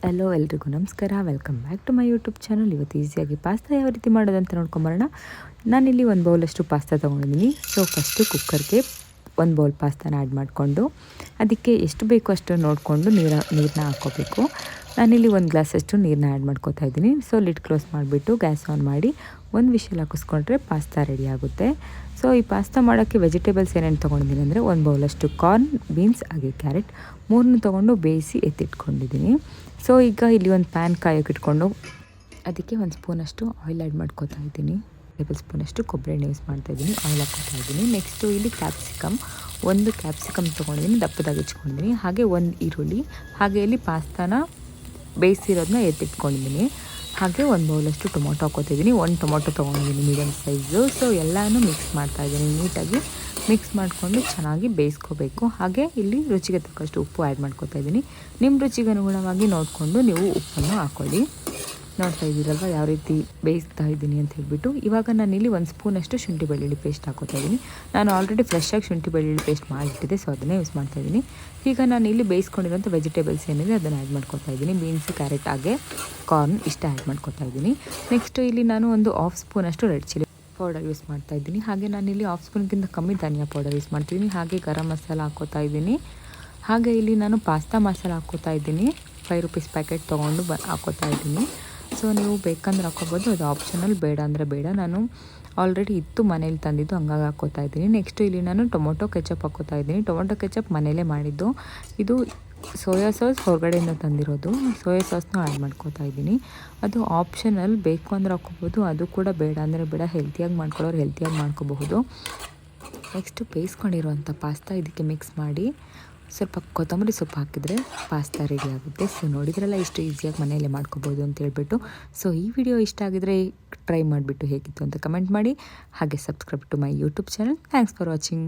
Hello ಎಲ್ರಿಗೂ ನಮಸ್ಕಾರ, welcome back to my YouTube channel. ಇವತ್ತು ಈಸಿಯಾಗಿ ಪಾಸ್ತಾ ಯಾವ ರೀತಿ ಮಾಡೋದಂತ ನೋಡ್ಕೊಂಬರೋಣ. ನಾನಿಲ್ಲಿ ಒಂದು ಬೌಲಷ್ಟು ಪಾಸ್ತಾ ತೊಗೊಂಡಿದ್ದೀನಿ. ಸೊ ಫಸ್ಟು ಕುಕ್ಕರ್ಗೆ ಒಂದು ಬೌಲ್ ಪಾಸ್ತಾನ ಆ್ಯಡ್ ಮಾಡಿಕೊಂಡು ಅದಕ್ಕೆ ಎಷ್ಟು ಬೇಕು ಅಷ್ಟು ನೋಡಿಕೊಂಡು ನೀರನ್ನ ಹಾಕ್ಕೋಬೇಕು. ನಾನಿಲ್ಲಿ ಒಂದು ಗ್ಲಾಸಷ್ಟು ನೀರನ್ನ ಆ್ಯಡ್ ಮಾಡ್ಕೋತಾ ಇದ್ದೀನಿ. ಸೊ ಲಿಡ್ ಕ್ಲೋಸ್ ಮಾಡಿಬಿಟ್ಟು ಗ್ಯಾಸ್ ಆನ್ ಮಾಡಿ ಒಂದು ವಿಷಲ್ ಹಾಕಿಸ್ಕೊಂಡ್ರೆ ಪಾಸ್ತಾ ರೆಡಿ ಆಗುತ್ತೆ. ಸೊ ಈ ಪಾಸ್ತಾ ಮಾಡೋಕ್ಕೆ ವೆಜಿಟೇಬಲ್ಸ್ ಏನೇನು ತೊಗೊಂಡಿದ್ದೀನಿ ಅಂದರೆ ಒಂದು ಬೌಲಷ್ಟು ಕಾರ್ನ್, ಬೀನ್ಸ್ ಹಾಗೆ ಕ್ಯಾರೆಟ್ ಮೂರನ್ನು ತೊಗೊಂಡು ಬೇಯಿಸಿ ಎತ್ತಿಟ್ಕೊಂಡಿದ್ದೀನಿ. ಸೊ ಈಗ ಇಲ್ಲಿ ಒಂದು ಪ್ಯಾನ್ ಕಾಯೋಕೆ ಇಟ್ಕೊಂಡು ಅದಕ್ಕೆ ಒಂದು ಸ್ಪೂನಷ್ಟು ಆಯಿಲ್ ಆ್ಯಡ್ ಮಾಡ್ಕೋತಾ ಇದ್ದೀನಿ. ಟೇಬಲ್ ಸ್ಪೂನಷ್ಟು ಕೊಬ್ಬರಿ ಎಣ್ಣೆ ಯೂಸ್ ಮಾಡ್ತಾಯಿದ್ದೀನಿ, ಆಯಿಲ್ ಹಾಕ್ಕೋತಾ ಇದ್ದೀನಿ. ನೆಕ್ಸ್ಟು ಇಲ್ಲಿ ಒಂದು ಕ್ಯಾಪ್ಸಿಕಮ್ ತೊಗೊಂಡಿದ್ದೀನಿ, ದಪ್ಪದಾಗಿ ಹೆಚ್ಕೊಂಡಿದ್ದೀನಿ. ಹಾಗೆ ಒಂದು ಈರುಳ್ಳಿ, ಹಾಗೆ ಇಲ್ಲಿ ಪಾಸ್ತಾನ ಬೇಯಿಸಿರೋದನ್ನ ಎತ್ತಿಟ್ಕೊಂಡಿದ್ದೀನಿ. ಹಾಗೆ ಒಂದು ಬೌಲಷ್ಟು ಟೊಮೊಟೊ ಹಾಕ್ಕೋತಿದ್ದೀನಿ. ಒಂದು ಟೊಮೊಟೊ ತೊಗೊಂಡಿದ್ದೀನಿ ಮೀಡಿಯಮ್ ಸೈಜು. ಸೊ ಎಲ್ಲನೂ ಮಿಕ್ಸ್ ಮಾಡ್ತಾಯಿದ್ದೀನಿ. ನೀಟಾಗಿ ಮಿಕ್ಸ್ ಮಾಡಿಕೊಂಡು ಚೆನ್ನಾಗಿ ಬೇಯಿಸ್ಕೋಬೇಕು. ಹಾಗೆ ಇಲ್ಲಿ ರುಚಿಗೆ ತಕ್ಕಷ್ಟು ಉಪ್ಪು ಆ್ಯಡ್ ಮಾಡ್ಕೋತಾ ಇದ್ದೀನಿ. ನಿಮ್ಮ ರುಚಿಗೆ ಅನುಗುಣವಾಗಿ ನೋಡಿಕೊಂಡು ನೀವು ಉಪ್ಪನ್ನು ಹಾಕ್ಕೊಳ್ಳಿ. ನೋಡ್ತಾ ಇದ್ದೀರಲ್ವ ಯಾವ ರೀತಿ ಬೇಯಿಸ್ತಾ ಇದ್ದೀನಿ ಅಂತ ಹೇಳ್ಬಿಟ್ಟು. ಇವಾಗ ನಾನಿಲ್ಲಿ ಒಂದು ಸ್ಪೂನಷ್ಟು ಶುಂಠಿ ಬೆಳ್ಳುಳ್ಳಿ ಪೇಸ್ಟ್ ಹಾಕೋತಾ ಇದ್ದೀನಿ. ನಾನು ಆಲ್ರೆಡಿ ಫ್ರೆಶ್ಶಾಗಿ ಶುಂಠಿ ಬೆಳ್ಳುಳ್ಳಿ ಪೇಸ್ಟ್ ಮಾಡಿಟ್ಟಿದ್ದೆ, ಸೊ ಅದನ್ನೇ ಯೂಸ್ ಮಾಡ್ತಾಯಿದ್ದೀನಿ. ಈಗ ನಾನು ಇಲ್ಲಿ ಬೇಯಿಸ್ಕೊಂಡಿರೋಂಥ ವೆಜಿಟೇಬಲ್ಸ್ ಏನಿದೆ ಅದನ್ನು ಆ್ಯಡ್ ಮಾಡ್ಕೋತಾ ಇದ್ದೀನಿ. ಬೀನ್ಸ್, ಕ್ಯಾರೆಟ್ ಹಾಗೆ ಕಾರ್ನ್ ಇಷ್ಟ ಆ್ಯಡ್ ಮಾಡ್ಕೋತಾ ಇದ್ದೀನಿ. ನೆಕ್ಸ್ಟು ಇಲ್ಲಿ ನಾನು ಒಂದು ಹಾಫ್ ಸ್ಪೂನಷ್ಟು ರೆಡ್ ಚಿಲ್ಲಿ ಪೌಡರ್ ಯೂಸ್ ಮಾಡ್ತಾ ಇದ್ದೀನಿ. ಹಾಗೆ ನಾನಿಲ್ಲಿ ಹಾಫ್ ಸ್ಪೂನ್ಗಿಂತ ಕಮ್ಮಿ ಧನಿಯಾ ಪೌಡರ್ ಯೂಸ್ ಮಾಡ್ತಿದ್ದೀನಿ. ಹಾಗೆ ಗರಂ ಮಸಾಲ ಹಾಕ್ಕೋತಾ ಇದ್ದೀನಿ. ಹಾಗೆ ಇಲ್ಲಿ ನಾನು ಪಾಸ್ತಾ ಮಸಾಲ ಹಾಕ್ಕೋತಾ ಇದ್ದೀನಿ. 5 ರೂಪೀಸ್ ಪ್ಯಾಕೆಟ್ ತೊಗೊಂಡು ಹಾಕ್ಕೋತಾ ಇದ್ದೀನಿ. ಸೊ ನೀವು ಬೇಕಂದ್ರೆ ಹಾಕ್ಕೋಬೋದು, ಅದು ಆಪ್ಷನಲ್. ಬೇಡ ಅಂದರೆ ಬೇಡ. ನಾನು ಆಲ್ರೆಡಿ ಇತ್ತು ಮನೇಲಿ ತಂದಿದ್ದು, ಹಂಗಾಗಿ ಹಾಕ್ಕೋತಾ ಇದ್ದೀನಿ. ನೆಕ್ಸ್ಟು ಇಲ್ಲಿ ನಾನು ಟೊಮೊಟೊ ಕೆಚಪ್ ಹಾಕ್ಕೋತಾ ಇದ್ದೀನಿ. ಟೊಮೊಟೊ ಕೆಚಪ್ ಮನೇಲೇ ಮಾಡಿದ್ದು. ಇದು ಸೋಯಾ ಸಾಸ್ ಹೊರಗಡೆಯಿಂದ ತಂದಿರೋದು. ಸೋಯಾ ಸಾಸ್ನ ಆ್ಯಡ್ ಮಾಡ್ಕೋತಾ ಇದ್ದೀನಿ. ಅದು ಆಪ್ಷನಲ್, ಬೇಕು ಅಂದರೆ ಹಾಕ್ಕೋಬೋದು, ಅದು ಕೂಡ ಬೇಡ ಅಂದರೆ ಬೇಡ. ಹೆಲ್ತಿಯಾಗಿ ಮಾಡ್ಕೊಳ್ಳೋರು ಹೆಲ್ತಿಯಾಗಿ ಮಾಡ್ಕೋಬಹುದು. ನೆಕ್ಸ್ಟು ಬೇಯಿಸ್ಕೊಂಡಿರೋಂಥ ಪಾಸ್ತಾ ಇದಕ್ಕೆ ಮಿಕ್ಸ್ ಮಾಡಿ ಸ್ವಲ್ಪ ಕೊತ್ತಂಬರಿ ಸೊಪ್ಪು ಹಾಕಿದರೆ ಪಾಸ್ತಾ ರೆಡಿ ಆಗುತ್ತೆ. ಸೊ ನೋಡಿದ್ರಲ್ಲ ಎಷ್ಟು ಈಸಿಯಾಗಿ ಮನೆಯಲ್ಲೇ ಮಾಡ್ಕೋಬೋದು ಅಂತ ಹೇಳ್ಬಿಟ್ಟು. ಸೊ ಈ ವಿಡಿಯೋ ಇಷ್ಟ ಆಗಿದರೆ ಟ್ರೈ ಮಾಡಿಬಿಟ್ಟು ಹೇಗಿತ್ತು ಅಂತ ಕಮೆಂಟ್ ಮಾಡಿ. ಹಾಗೆ subscribe to my YouTube channel. Thanks for watching.